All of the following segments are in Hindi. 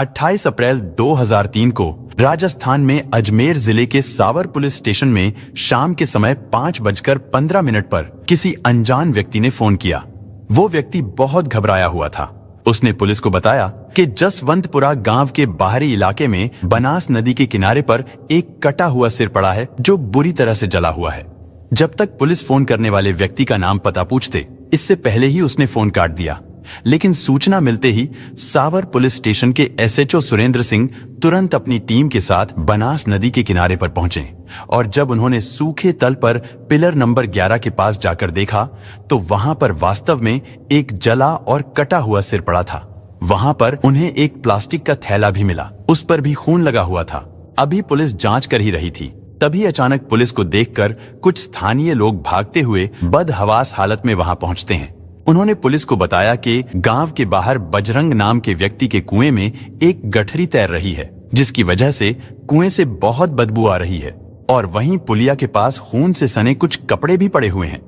28 अप्रैल 2003 को राजस्थान में अजमेर जिले के सावर पुलिस स्टेशन में शाम के समय 5:15 पर किसी अनजान व्यक्ति ने फोन किया। वो व्यक्ति बहुत घबराया हुआ था। उसने पुलिस को बताया कि जसवंतपुरा गांव के बाहरी इलाके में बनास नदी के किनारे पर एक कटा हुआ सिर पड़ा है जो बुरी तरह से जला हुआ है। जब तक पुलिस फोन करने वाले व्यक्ति का नाम पता पूछते, इससे पहले ही उसने फोन काट दिया। लेकिन सूचना मिलते ही सावर पुलिस स्टेशन के एसएचओ सुरेंद्र सिंह तुरंत अपनी टीम के साथ बनास नदी के किनारे पर पहुंचे और जब उन्होंने सूखे तल पर पिलर नंबर 11 के पास जाकर देखा तो वहां पर वास्तव में एक जला और कटा हुआ सिर पड़ा था। वहां पर उन्हें एक प्लास्टिक का थैला भी मिला, उस पर भी खून लगा हुआ था। अभी पुलिस जांच कर ही रही थी, तभी अचानक पुलिस को देखकर कुछ स्थानीय लोग भागते हुए बदहवास हालत में वहां पहुंचते हैं। उन्होंने पुलिस को बताया कि गांव के बाहर बजरंग नाम के व्यक्ति के कुएं में एक गठरी तैर रही है, जिसकी वजह से कुएं से बहुत बदबू आ रही है और वहीं पुलिया के पास खून से सने कुछ कपड़े भी पड़े हुए हैं।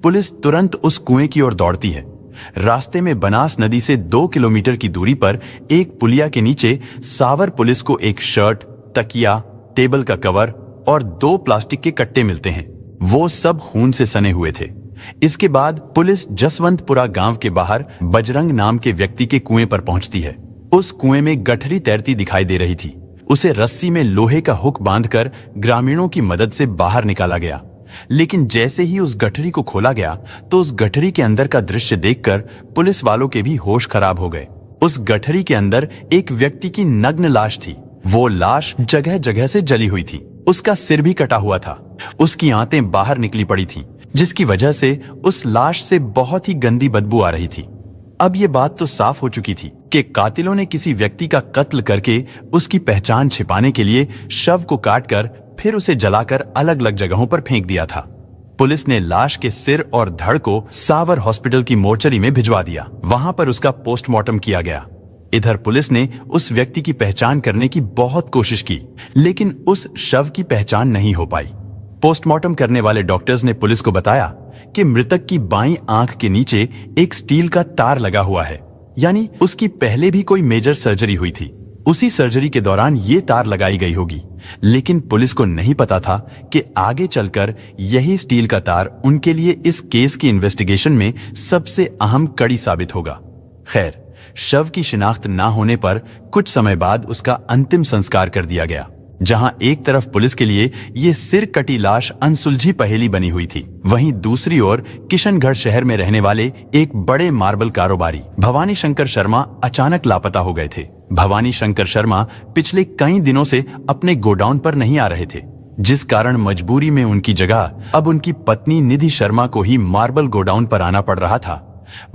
पुलिस तुरंत उस कुएं की ओर दौड़ती है। रास्ते में बनास नदी से 2 किलोमीटर की दूरी पर एक पुलिया के नीचे सावर पुलिस को एक शर्ट, तकिया, टेबल का कवर और 2 प्लास्टिक के कट्टे मिलते हैं। वो सब खून से सने हुए थे। इसके बाद पुलिस जसवंतपुरा गांव के बाहर बजरंग नाम के व्यक्ति के कुएं पर पहुंचती है। उस कुएं में गठरी तैरती दिखाई दे रही थी। उसे रस्सी में लोहे का हुक बांधकर ग्रामीणों की मदद से बाहर निकाला गया। लेकिन जैसे ही उस गठरी को खोला गया तो उस गठरी के अंदर का दृश्य देखकर पुलिस वालों के भी होश खराब हो गए। उस गठरी के अंदर एक व्यक्ति की नग्न लाश थी। वो लाश जगह जगह से जली हुई थी। उसका सिर भी कटा हुआ था। उसकी आंतें बाहर निकली पड़ी थीं, जिसकी वजह से उस लाश से बहुत ही गंदी बदबू आ रही थी। अब ये बात तो साफ हो चुकी थी कि कातिलों ने किसी व्यक्ति का कत्ल करके उसकी पहचान छिपाने के लिए शव को काटकर फिर उसे जलाकर अलग अलग जगहों पर फेंक दिया था। पुलिस ने लाश के सिर और धड़ को सावर हॉस्पिटल की मोर्चरी में भिजवा दिया। वहां पर उसका पोस्टमार्टम किया गया। इधर पुलिस ने उस व्यक्ति की पहचान करने की बहुत कोशिश की, लेकिन उस शव की पहचान नहीं हो पाई। पोस्टमार्टम करने वाले डॉक्टर्स ने पुलिस को बताया कि मृतक की बाईं आंख के नीचे एक स्टील का तार लगा हुआ है, यानी उसकी पहले भी कोई मेजर सर्जरी हुई थी। उसी सर्जरी के दौरान ये तार लगाई गई होगी। लेकिन पुलिस को नहीं पता था कि आगे चलकर यही स्टील का तार उनके लिए इस केस की इन्वेस्टिगेशन में सबसे अहम कड़ी साबित होगा। खैर, शव की शिनाख्त ना होने पर कुछ समय बाद उसका अंतिम संस्कार कर दिया गया। जहां एक तरफ पुलिस के लिए ये सिर कटी लाश अनसुलझी पहेली बनी हुई थी, वहीं दूसरी ओर किशनगढ़ शहर में रहने वाले एक बड़े मार्बल कारोबारी भवानी शंकर शर्मा अचानक लापता हो गए थे। भवानी शंकर शर्मा पिछले कई दिनों से अपने गोडाउन पर नहीं आ रहे थे, जिस कारण मजबूरी में उनकी जगह अब उनकी पत्नी निधि शर्मा को ही मार्बल गोडाउन पर आना पड़ रहा था।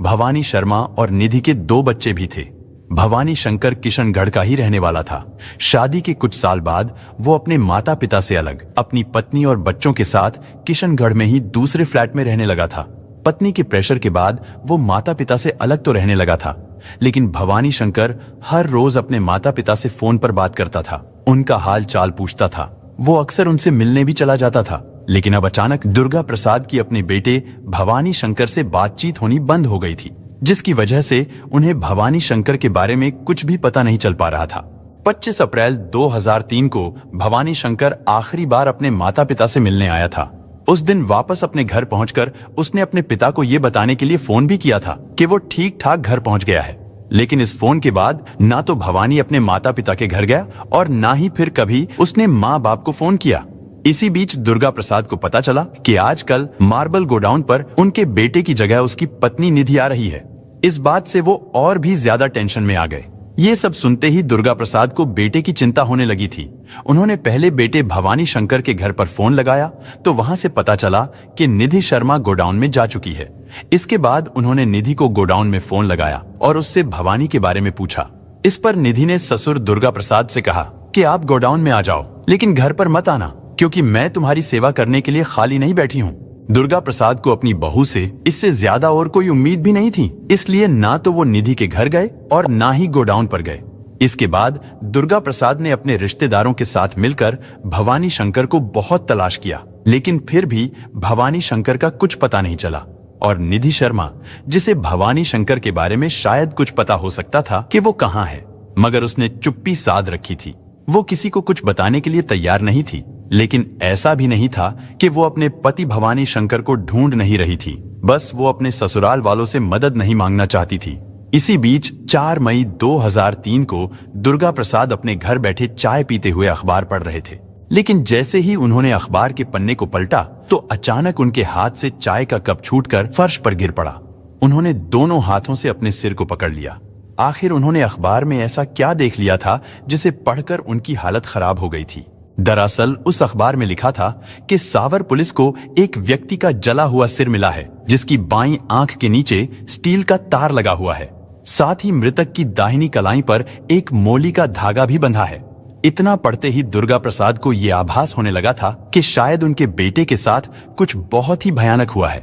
भवानी शर्मा और निधि के 2 बच्चे भी थे। भवानी शंकर किशनगढ़ का ही रहने वाला था। शादी के कुछ साल बाद वो अपने माता पिता से अलग अपनी पत्नी और बच्चों के साथ किशनगढ़ में ही दूसरे फ्लैट में रहने लगा था। पत्नी के प्रेशर के बाद वो माता पिता से अलग तो रहने लगा था, लेकिन भवानी शंकर हर रोज अपने माता पिता से फोन पर बात करता था, उनका हाल चाल पूछता था। वो अक्सर उनसे मिलने भी चला जाता था। लेकिन अब अचानक दुर्गा प्रसाद की अपने बेटे भवानी शंकर से बातचीत होनी बंद हो गई थी, जिसकी वजह से उन्हें भवानी शंकर के बारे में कुछ भी पता नहीं चल पा रहा था। 25 अप्रैल 2003 को भवानी शंकर आखिरी बार अपने माता पिता से मिलने आया था। उस दिन वापस अपने घर पहुंचकर उसने अपने पिता को ये बताने के लिए फोन भी किया था कि वो ठीक ठाक घर पहुंच गया है। लेकिन इस फोन के बाद ना तो भवानी अपने माता पिता के घर गया और ना ही फिर कभी उसने माँ बाप को फोन किया। इसी बीच दुर्गा प्रसाद को पता चला कि आजकल मार्बल गोडाउन पर उनके बेटे की जगह उसकी पत्नी निधि आ रही है। इस बात से वो और भी ज्यादा टेंशन में आ गए। ये सब सुनते ही दुर्गा प्रसाद को बेटे की चिंता होने लगी थी। उन्होंने पहले बेटे भवानी शंकर के घर पर फोन लगाया तो वहां से पता चला कि निधि शर्मा गोडाउन में जा चुकी है। इसके बाद उन्होंने निधि को गोडाउन में फोन लगाया और उससे भवानी के बारे में पूछा। इस पर निधि ने ससुर दुर्गा प्रसाद से कहा कि आप गोडाउन में आ जाओ, लेकिन घर पर मत आना, क्योंकि मैं तुम्हारी सेवा करने के लिए खाली नहीं बैठी हूँ। दुर्गा प्रसाद को अपनी बहू से इससे ज्यादा और कोई उम्मीद भी नहीं थी, इसलिए ना तो वो निधि के घर गए और ना ही गोडाउन पर गए। इसके बाद दुर्गा प्रसाद ने अपने रिश्तेदारों के साथ मिलकर भवानी शंकर को बहुत तलाश किया, लेकिन फिर भी भवानी शंकर का कुछ पता नहीं चला। और निधि शर्मा, जिसे भवानी शंकर के बारे में शायद कुछ पता हो सकता था कि वो कहाँ है, मगर उसने चुप्पी साध रखी थी। वो किसी को कुछ बताने के लिए तैयार नहीं थी, लेकिन ऐसा भी नहीं था कि वो अपने पति भवानी शंकर को ढूंढ नहीं रही थी, बस वो अपने ससुराल वालों से मदद नहीं मांगना चाहती थी। इसी बीच 4 मई 2003 को दुर्गा प्रसाद अपने घर बैठे चाय पीते हुए अखबार पढ़ रहे थे, लेकिन जैसे ही उन्होंने अखबार के पन्ने को पलटा तो अचानक उनके हाथ से चाय का कप छूटकर फर्श पर गिर पड़ा। उन्होंने दोनों हाथों से अपने सिर को पकड़ लिया। आखिर उन्होंने अखबार में ऐसा क्या देख लिया था जिसे पढ़कर उनकी हालत खराब हो गई थी। दरअसल उस अखबार में लिखा था कि सावर पुलिस को एक व्यक्ति का जला हुआ सिर मिला है, जिसकी बाईं आंख के नीचे स्टील का तार लगा हुआ है। साथ ही मृतक की दाहिनी कलाई पर एक मोली का धागा भी बंधा है। इतना पढ़ते ही दुर्गा प्रसाद को यह आभास होने लगा था कि शायद उनके बेटे के साथ कुछ बहुत ही भयानक हुआ है।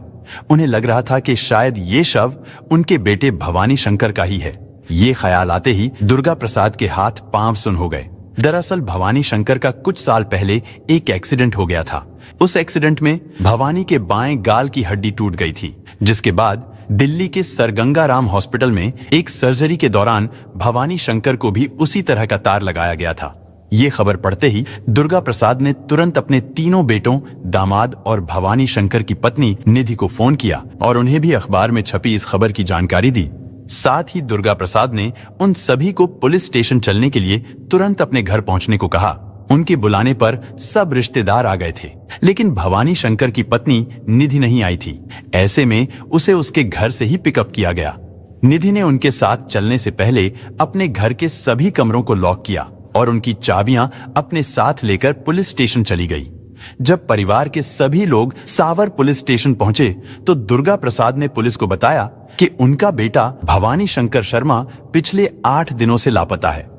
उन्हें लग रहा था कि शायद ये शव उनके बेटे भवानी शंकर का ही है। ये ख्याल आते ही दुर्गा प्रसाद के हाथ पांव सुन हो गए। दरअसल भवानी शंकर का कुछ साल पहले एक एक्सीडेंट हो गया था। उस एक्सीडेंट में भवानी के बाएं गाल की हड्डी टूट गई थी, जिसके बाद दिल्ली के सर गंगा राम हॉस्पिटल में एक सर्जरी के दौरान भवानी शंकर को भी उसी तरह का तार लगाया गया था। ये खबर पढ़ते ही दुर्गा प्रसाद ने तुरंत अपने तीनों बेटों, दामाद और भवानी शंकर की पत्नी निधि को फोन किया और उन्हें भी अखबार में छपी इस खबर की जानकारी दी। साथ ही दुर्गा प्रसाद ने उन सभी को पुलिस स्टेशन चलने के लिए तुरंत अपने घर पहुंचने को कहा। उनके बुलाने पर सब रिश्तेदार आ गए थे, लेकिन भवानी शंकर की पत्नी निधि नहीं आई थी। ऐसे में उसे उसके घर से ही पिकअप किया गया। निधि ने उनके साथ चलने से पहले अपने घर के सभी कमरों को लॉक किया और उनकी चाबियां अपने साथ लेकर पुलिस स्टेशन चली गई। जब परिवार के सभी लोग सावर पुलिस स्टेशन पहुंचे तो दुर्गा प्रसाद ने पुलिस को बताया कि उनका बेटा भवानी शंकर शर्मा पिछले 8 दिनों से लापता है।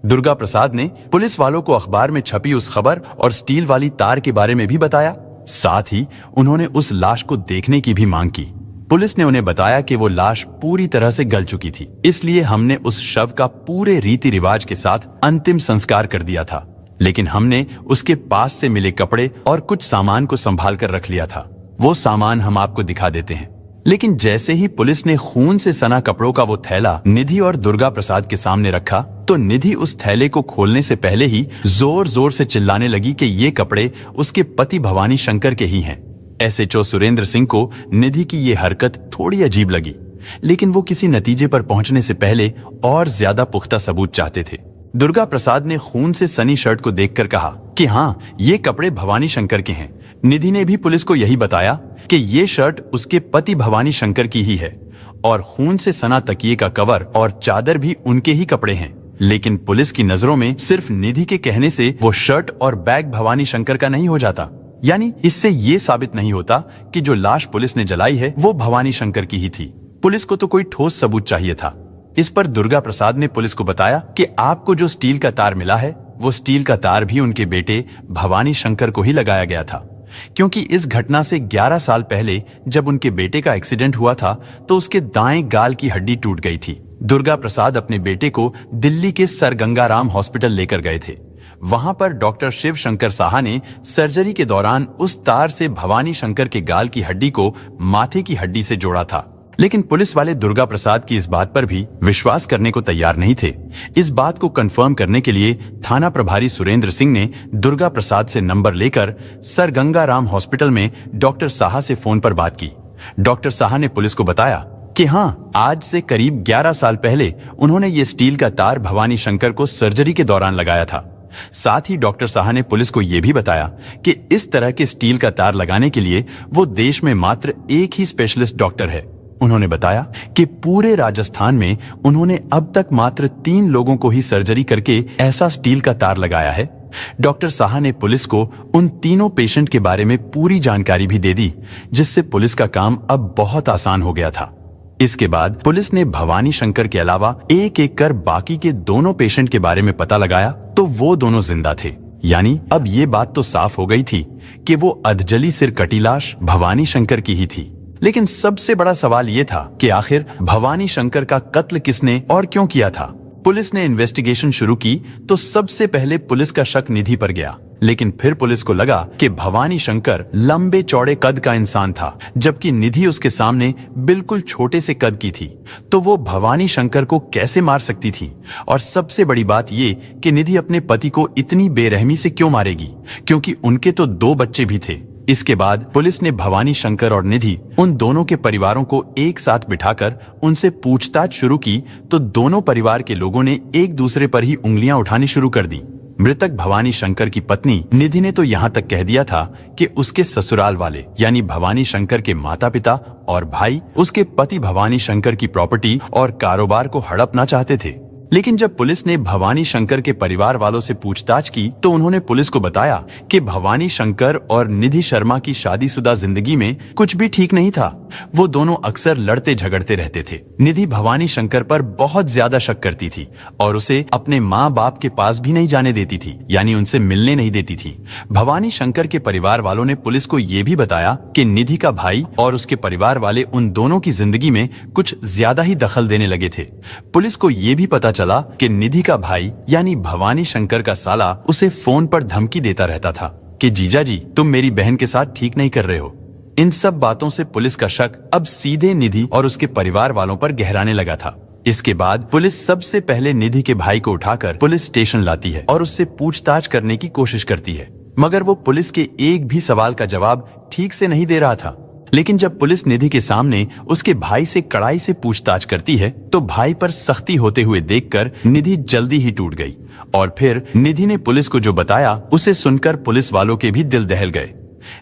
दुर्गा प्रसाद ने पुलिस वालों को अखबार में छपी उस खबर और स्टील वाली तार के बारे में भी बताया। साथ ही उन्होंने उस लाश को देखने की भी मांग की। पुलिस ने उन्हें बताया कि वो लाश पूरी तरह से गल चुकी थी, इसलिए हमने उस शव का पूरे रीति रिवाज के साथ अंतिम संस्कार कर दिया था, लेकिन हमने उसके पास से मिले कपड़े और कुछ सामान को संभाल कर रख लिया था। वो सामान हम आपको दिखा देते हैं। लेकिन जैसे ही पुलिस ने खून से सना कपड़ों का वो थैला निधि और दुर्गा प्रसाद के सामने रखा तो निधि उस थैले को खोलने से पहले ही जोर जोर से चिल्लाने लगी कि ये कपड़े उसके पति भवानी शंकर के ही हैं। एसएचओ सुरेंद्र सिंह को निधि की ये हरकत थोड़ी अजीब लगी, लेकिन वो किसी नतीजे पर पहुंचने से पहले और ज्यादा पुख्ता सबूत चाहते थे। दुर्गा प्रसाद ने खून से सनी शर्ट को देखकर कहा कि हाँ, ये कपड़े भवानी शंकर के हैं। निधि ने भी पुलिस को यही बताया कि ये शर्ट उसके पति भवानी शंकर की ही है और खून से सना तकिए का कवर और चादर भी उनके ही कपड़े हैं। लेकिन पुलिस की नजरों में सिर्फ निधि के कहने से वो शर्ट और बैग भवानी शंकर का नहीं हो जाता। यानी इससे ये साबित नहीं होता कि जो लाश पुलिस ने जलाई है वो भवानी शंकर की ही थी। पुलिस को तो कोई ठोस सबूत चाहिए था। इस पर दुर्गा प्रसाद ने पुलिस को बताया कि आपको जो स्टील का तार मिला है वो स्टील का तार भी उनके बेटे भवानी शंकर को ही लगाया गया था, क्योंकि इस घटना से 11 साल पहले जब उनके बेटे का एक्सीडेंट हुआ था तो उसके दाएं गाल की हड्डी टूट गई थी। दुर्गा प्रसाद अपने बेटे को दिल्ली के सर गंगा राम हॉस्पिटल लेकर गए थे। वहां पर डॉक्टर शिव शंकर साहा ने सर्जरी के दौरान उस तार से भवानी शंकर के गाल की हड्डी को माथे की हड्डी से जोड़ा था। लेकिन पुलिस वाले दुर्गा प्रसाद की इस बात पर भी विश्वास करने को तैयार नहीं थे। इस बात को कंफर्म करने के लिए थाना प्रभारी सुरेंद्र सिंह ने दुर्गा प्रसाद से नंबर लेकर सर गंगा राम हॉस्पिटल में डॉक्टर साहा से फोन पर बात की। डॉक्टर साहा ने पुलिस को बताया कि हाँ, आज से करीब 11 साल पहले उन्होंने ये स्टील का तार भवानी शंकर को सर्जरी के दौरान लगाया था। साथ ही डॉक्टर साहा ने पुलिस को यह भी बताया कि इस तरह के स्टील का तार लगाने के लिए वो देश में मात्र एक ही स्पेशलिस्ट डॉक्टर है। उन्होंने बताया कि पूरे राजस्थान में उन्होंने अब तक मात्र 3 लोगों को ही सर्जरी करके ऐसा स्टील का तार लगाया है। डॉक्टर साहा ने पुलिस को उन तीनों पेशेंट के बारे में पूरी जानकारी भी दे दी, जिससे पुलिस का काम अब बहुत आसान हो गया था। इसके बाद पुलिस ने भवानी शंकर के अलावा एक एक कर बाकी के दोनों पेशेंट के बारे में पता लगाया तो वो दोनों जिंदा थे। यानी अब ये बात तो साफ हो गई थी कि वो अधजली सिर कटी लाश भवानी शंकर की ही थी। लेकिन सबसे बड़ा सवाल ये था कि आखिर भवानी शंकर का कत्ल किसने और क्यों किया था। पुलिस ने इन्वेस्टिगेशन शुरू की तो सबसे पहले पुलिस का शक निधि पर गया। लेकिन फिर पुलिस को लगा कि भवानी शंकर लंबे चौड़े कद का इंसान था, जबकि निधि उसके सामने बिल्कुल छोटे से कद की थी। तो वो भवानी शंकर को कैसे मार सकती थी? और सबसे बड़ी बात ये कि निधि अपने पति को इतनी बेरहमी से क्यों मारेगी, क्योंकि उनके तो 2 बच्चे भी थे। इसके बाद पुलिस ने भवानी शंकर और निधि उन दोनों के परिवारों को एक साथ बिठाकर उनसे पूछताछ शुरू की, तो दोनों परिवार के लोगों ने एक दूसरे पर ही उंगलियां उठानी शुरू कर दी। मृतक भवानी शंकर की पत्नी निधि ने तो यहाँ तक कह दिया था कि उसके ससुराल वाले यानी भवानी शंकर के माता पिता और भाई उसके पति भवानी शंकर की प्रॉपर्टी और कारोबार को हड़पना चाहते थे। लेकिन जब पुलिस ने भवानी शंकर के परिवार वालों से पूछताछ की तो उन्होंने पुलिस को बताया कि भवानी शंकर और निधि शर्मा की शादीशुदा जिंदगी में कुछ भी ठीक नहीं था। वो दोनों अक्सर लड़ते झगड़ते रहते थे। निधि भवानी शंकर पर बहुत ज्यादा शक करती थी और उसे अपने माँ बाप के पास भी नहीं जाने देती थी, यानी उनसे मिलने नहीं देती थी। भवानी शंकर के परिवार वालों ने पुलिस को ये भी बताया कि निधि का भाई और उसके परिवार वाले उन दोनों की जिंदगी में कुछ ज्यादा ही दखल देने लगे थे। पुलिस को ये भी पता चला कि निधि का भाई यानी भवानी शंकर का साला उसे फोन पर धमकी देता रहता था कि जीजा जी तुम मेरी बहन के साथ ठीक नहीं कर रहे हो। इन सब बातों से पुलिस का शक अब सीधे निधि और उसके परिवार वालों पर गहराने लगा था। इसके बाद पुलिस सबसे पहले निधि के भाई को उठाकर पुलिस स्टेशन लाती है और उससे पूछताछ करने की कोशिश करती है, मगर वो पुलिस के एक भी सवाल का जवाब ठीक से नहीं दे रहा था। लेकिन जब पुलिस निधि के सामने उसके भाई से कड़ाई से पूछताछ करती है तो भाई पर सख्ती होते हुए देखकर निधि जल्दी ही टूट गई। और फिर निधि ने पुलिस को जो बताया उसे सुनकर पुलिस वालों के भी दिल दहल गए।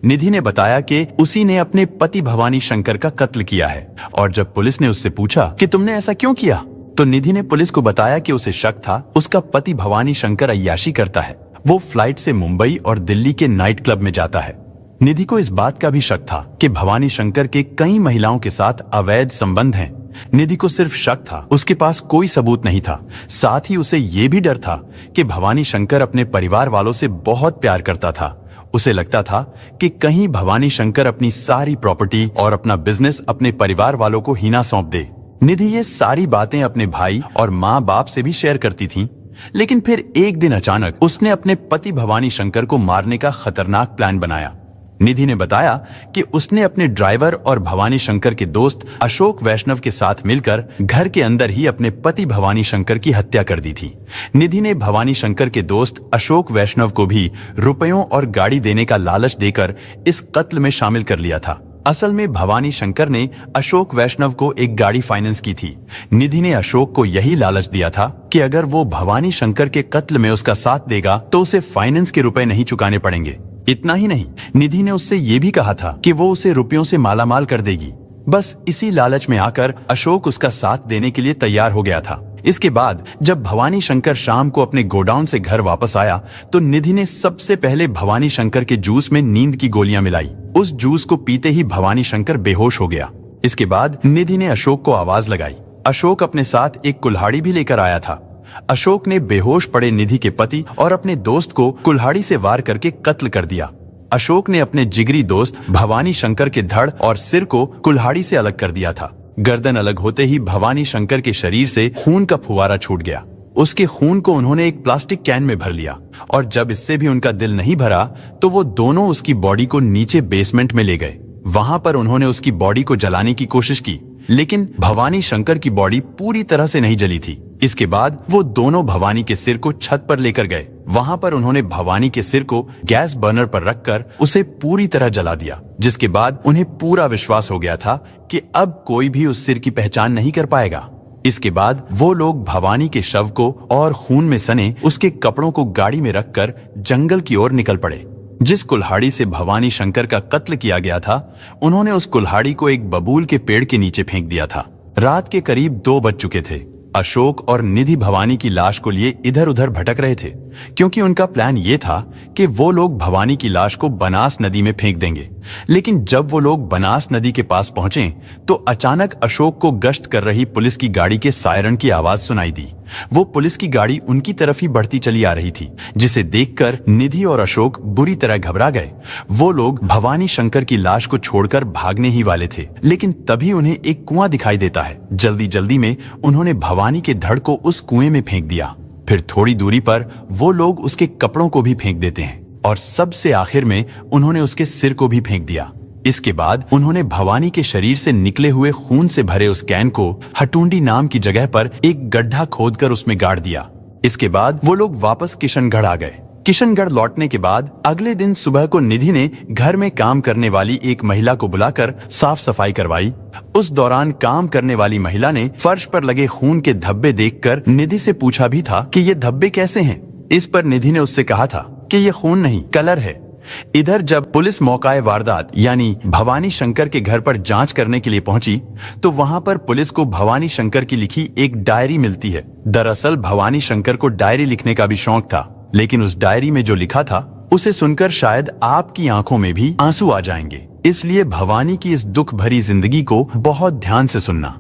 निधि ने बताया कि उसी ने अपने पति भवानी शंकर का कत्ल किया है। और जब पुलिस ने उससे पूछा कि तुमने ऐसा क्यों किया, तो निधि ने पुलिस को बताया कि उसे शक था उसका पति भवानी शंकर अय्याशी करता है। वो फ्लाइट से मुंबई और दिल्ली के नाइट क्लब में जाता है। निधि को इस बात का भी शक था कि भवानी शंकर के कई महिलाओं के साथ अवैध संबंध हैं। निधि को सिर्फ शक था, उसके पास कोई सबूत नहीं था। साथ ही उसे ये भी डर था कि भवानी शंकर अपने परिवार वालों से बहुत प्यार करता था। उसे लगता था कि कहीं भवानी शंकर अपनी सारी प्रॉपर्टी और अपना बिजनेस अपने परिवार वालों को ही ना सौंप दे। निधि ये सारी बातें अपने भाई और माँ बाप से भी शेयर करती थी। लेकिन फिर एक दिन अचानक उसने अपने पति भवानी शंकर को मारने का खतरनाक प्लान बनाया। निधि ने बताया कि उसने अपने ड्राइवर और भवानी शंकर के दोस्त अशोक वैष्णव के साथ मिलकर घर के अंदर ही अपने पति भवानी शंकर की हत्या कर दी थी। निधि ने भवानी शंकर के दोस्त अशोक वैष्णव को भी रुपयों और गाड़ी देने का लालच देकर इस कत्ल में शामिल कर लिया था। असल में भवानी शंकर ने अशोक वैष्णव को एक गाड़ी फाइनेंस की थी। निधि ने अशोक को यही लालच दिया था कि अगर वो भवानी शंकर के कत्ल में उसका साथ देगा तो उसे फाइनेंस के रुपए नहीं चुकाने पड़ेंगे। इतना ही नहीं, निधि ने उससे ये भी कहा था कि वो उसे रुपयों से मालामाल कर देगी। बस इसी लालच में आकर अशोक उसका साथ देने के लिए तैयार हो गया था। इसके बाद जब भवानी शंकर शाम को अपने गोडाउन से घर वापस आया तो निधि ने सबसे पहले भवानी शंकर के जूस में नींद की गोलियां मिलाई। उस जूस को पीते ही भवानी शंकर बेहोश हो गया। इसके बाद निधि ने अशोक को आवाज लगाई। अशोक अपने साथ एक कुल्हाड़ी भी लेकर आया था। अशोक ने बेहोश पड़े निधि के पति और अपने दोस्त को कुल्हाड़ी से वार करके कत्ल कर दिया। अशोक ने अपने जिगरी दोस्त भवानी शंकर के धड़ और सिर को कुल्हाड़ी से अलग कर दिया था। गर्दन अलग होते ही भवानी शंकर के शरीर से खून का फुवारा छूट गया। उसके खून को उन्होंने एक प्लास्टिक कैन में भर लिया और जब इससे भी उनका दिल नहीं भरा तो वो दोनों उसकी बॉडी को नीचे बेसमेंट में ले गए। वहां पर उन्होंने उसकी बॉडी को जलाने की कोशिश की, लेकिन भवानी शंकर की बॉडी पूरी तरह से नहीं जली थी। इसके बाद वो दोनों भवानी के सिर को छत पर लेकर गए। वहां पर उन्होंने भवानी के सिर को गैस बर्नर पर रखकर उसे पूरी तरह जला दिया, जिसके बाद उन्हें पूरा विश्वास हो गया था कि अब कोई भी उस सिर की पहचान नहीं कर पाएगा। इसके बाद वो लोग भवानी के शव को और खून में सने उसके कपड़ों को गाड़ी में रखकर जंगल की ओर निकल पड़े। जिस कुल्हाड़ी से भवानी शंकर का कत्ल किया गया था, उन्होंने उस कुल्हाड़ी को एक बबूल के पेड़ के नीचे फेंक दिया था। रात के करीब 2 बज चुके थे। अशोक और निधि भवानी की लाश को लिए इधर उधर भटक रहे थे, क्योंकि उनका प्लान ये था कि वो लोग भवानी की लाश को बनास नदी में फेंक देंगे। लेकिन जब वो लोग बनास नदी के पास पहुंचे तो अचानक अशोक को गश्त कर रही पुलिस की गाड़ी के सायरन की आवाज सुनाई दी। वो पुलिस की गाड़ी उनकी तरफ ही बढ़ती चली आ रही थी, जिसे देखकर निधि और अशोक बुरी तरह घबरा गए। वो लोग भवानी शंकर की लाश को छोड़कर भागने ही वाले थे, लेकिन तभी उन्हें एक कुआं दिखाई देता है। जल्दी जल्दी में उन्होंने भवानी के धड़ को उस कुएं में फेंक दिया। फिर थोड़ी दूरी पर वो लोग उसके कपड़ों को भी फेंक देते हैं। और सबसे आखिर में उन्होंने उसके सिर को भी फेंक दिया। इसके बाद उन्होंने भवानी के शरीर से निकले हुए खून से भरे उस कैन को हटुंडी नाम की जगह पर एक गड्ढा खोदकर उसमें गाड़ दिया। इसके बाद वो लोग वापस किशनगढ़ आ गए। किशनगढ़ लौटने के बाद अगले दिन सुबह को निधि ने घर में काम करने वाली एक महिला को बुलाकर साफ सफाई करवाई। उस दौरान काम करने वाली महिला ने फर्श पर लगे खून के धब्बे देखकर निधि से पूछा भी था कि ये धब्बे कैसे हैं। इस पर निधि ने उससे कहा था कि ये खून नहीं, कलर है। इधर जब पुलिस मौकाए वारदात यानी भवानी शंकर के घर पर जांच करने के लिए पहुंची तो वहां पर पुलिस को भवानी शंकर की लिखी एक डायरी मिलती है। दरअसल भवानी शंकर को डायरी लिखने का भी शौक था, लेकिन उस डायरी में जो लिखा था उसे सुनकर शायद आपकी आंखों में भी आंसू आ जाएंगे। इसलिए भवानी की इस दुख भरी जिंदगी को बहुत ध्यान से सुनना।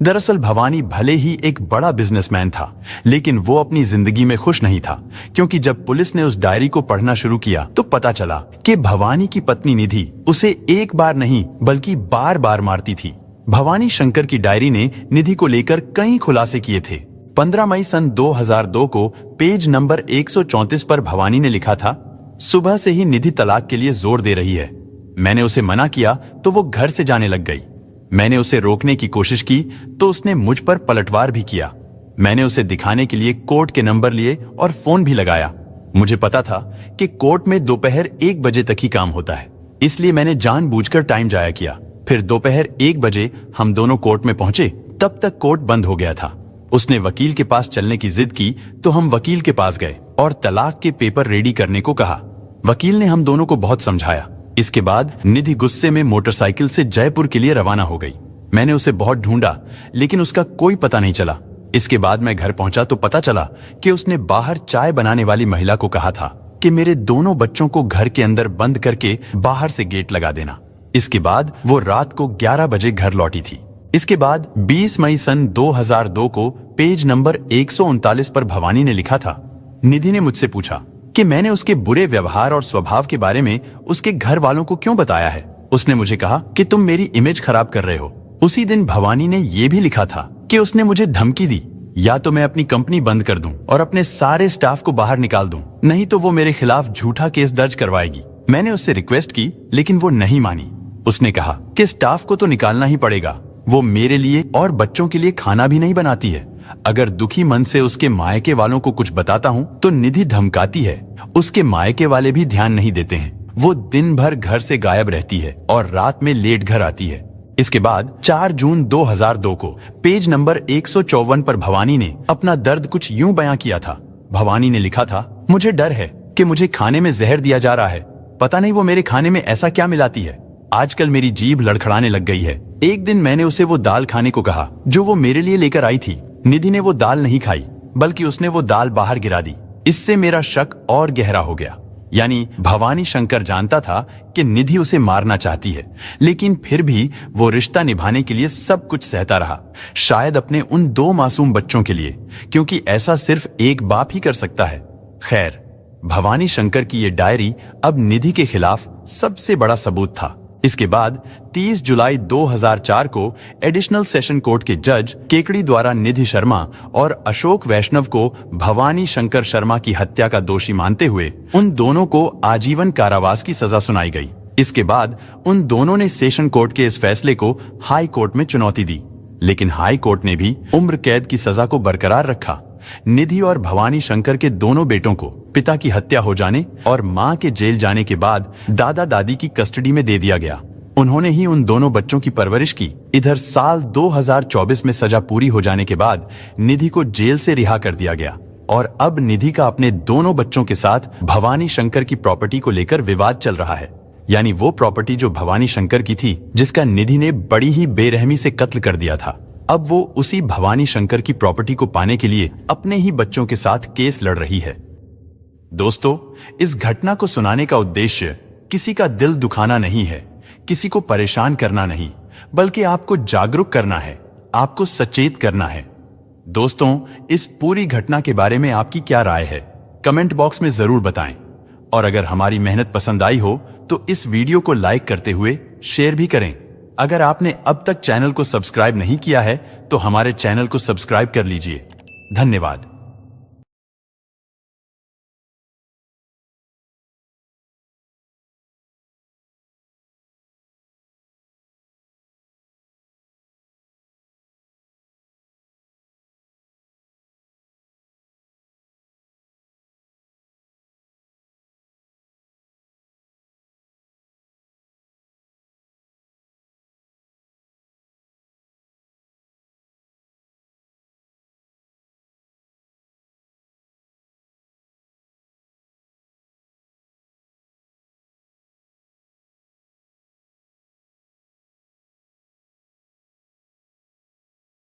दरअसल भवानी भले ही एक बड़ा बिजनेसमैन था, लेकिन वो अपनी जिंदगी में खुश नहीं था, क्योंकि जब पुलिस ने उस डायरी को पढ़ना शुरू किया तो पता चला कि भवानी की पत्नी निधि उसे एक बार नहीं बल्कि बार बार मारती थी। भवानी शंकर की डायरी ने निधि को लेकर कई खुलासे किए थे। 15 मई सन 2002 को पेज नंबर 134 पर भवानी ने लिखा था, सुबह से ही निधि तलाक के लिए जोर दे रही है। मैंने उसे मना किया तो वो घर से जाने लग गई। मैंने उसे रोकने की कोशिश की तो उसने मुझ पर पलटवार भी किया। मैंने उसे दिखाने के लिए कोर्ट के नंबर लिए और फोन भी लगाया। मुझे पता था कि कोर्ट में दोपहर 1 बजे तक ही काम होता है, इसलिए मैंने जानबूझकर टाइम जाया किया। फिर दोपहर 1 बजे हम दोनों कोर्ट में पहुंचे, तब तक कोर्ट बंद हो गया था। उसने वकील के पास चलने की जिद की तो हम वकील के पास गए और तलाक के पेपर रेडी करने को कहा। वकील ने हम दोनों को बहुत समझाया। इसके बाद निधि गुस्से में मोटरसाइकिल से जयपुर के लिए रवाना हो गई। मैंने उसे बहुत ढूंढा, लेकिन उसका कोई पता नहीं चला। इसके बाद मैं घर पहुंचा तो पता चला कि उसने बाहर चाय बनाने वाली महिला को कहा था कि मेरे दोनों बच्चों को घर के अंदर बंद करके बाहर से गेट लगा देना। इसके बाद वो रात को 11 बजे घर लौटी थी। इसके बाद 20 मई सन 2002 को पेज नंबर 139 पर भवानी ने लिखा था, निधि ने मुझसे पूछा कि मैंने उसके बुरे व्यवहार और स्वभाव के बारे में उसके घर वालों को क्यों बताया है। उसने मुझे कहा कि तुम मेरी इमेज खराब कर रहे हो। उसी दिन भवानी ने यह भी लिखा था कि उसने मुझे धमकी दी, या तो मैं अपनी कंपनी बंद कर दूं और अपने सारे स्टाफ को बाहर निकाल दूं, नहीं तो वो मेरे खिलाफ झूठा केस दर्ज करवाएगी। मैंने उससे रिक्वेस्ट की, लेकिन वो नहीं मानी। उसने कहा कि स्टाफ को तो निकालना ही पड़ेगा, वो मेरे लिए और बच्चों के लिए खाना भी नहीं बनाती है। अगर दुखी मन से उसके मायके वालों को कुछ बताता हूँ तो निधि धमकाती है। उसके मायके वाले भी ध्यान नहीं देते हैं। वो दिन भर घर से गायब रहती है और रात में लेट घर आती है। इसके बाद 4 जून 2002 को पेज नंबर 154 पर भवानी ने अपना दर्द कुछ यूं बयां किया था। भवानी ने लिखा था, मुझे डर है कि मुझे खाने में जहर दिया जा रहा है। पता नहीं वो मेरे खाने में ऐसा क्या मिलाती है। आजकल मेरी जीभ लड़खड़ाने लग गई है। एक दिन मैंने उसे वो दाल खाने को कहा जो वो मेरे लिए लेकर आई थी। निधि ने वो दाल नहीं खाई, बल्कि उसने वो दाल बाहर गिरा दी। इससे मेरा शक और गहरा हो गया। यानी भवानी शंकर जानता था कि निधि उसे मारना चाहती है, लेकिन फिर भी वो रिश्ता निभाने के लिए सब कुछ सहता रहा। शायद अपने उन 2 मासूम बच्चों के लिए, क्योंकि ऐसा सिर्फ एक बाप ही कर सकता है। खैर, भवानी शंकर की ये डायरी अब निधि के खिलाफ सबसे बड़ा सबूत था। इसके बाद 30 जुलाई 2004 को एडिशनल सेशन कोर्ट के जज केकड़ी द्वारा निधि शर्मा और अशोक वैष्णव को भवानी शंकर शर्मा की हत्या का दोषी मानते हुए उन दोनों को आजीवन कारावास की सजा सुनाई गई। इसके बाद उन दोनों ने सेशन कोर्ट के इस फैसले को हाई कोर्ट में चुनौती दी, लेकिन हाई कोर्ट ने भी उम्र कैद की सजा को बरकरार रखा। निधि और भवानी शंकर के दोनों बेटों को पिता की हत्या हो जाने और मां के जेल जाने के बाद दादा दादी की कस्टडी में दे दिया गया। उन्होंने ही उन दोनों बच्चों की परवरिश की। इधर साल 2024 में सजा पूरी हो जाने के बाद निधि को जेल से रिहा कर दिया गया और अब निधि का अपने दोनों बच्चों के साथ भवानी शंकर की प्रॉपर्टी को लेकर विवाद चल रहा है। यानी वो प्रॉपर्टी जो भवानी शंकर की थी, जिसका निधि ने बड़ी ही बेरहमी से कत्ल कर दिया था, अब वो उसी भवानी शंकर की प्रॉपर्टी को पाने के लिए अपने ही बच्चों के साथ केस लड़ रही है। दोस्तों, इस घटना को सुनाने का उद्देश्य किसी का दिल दुखाना नहीं है, किसी को परेशान करना नहीं, बल्कि आपको जागरूक करना है, आपको सचेत करना है। दोस्तों, इस पूरी घटना के बारे में आपकी क्या राय है, कमेंट बॉक्स में जरूर बताएं। और अगर हमारी मेहनत पसंद आई हो तो इस वीडियो को लाइक करते हुए शेयर भी करें। अगर आपने अब तक चैनल को सब्सक्राइब नहीं किया है तो हमारे चैनल को सब्सक्राइब कर लीजिए। धन्यवाद।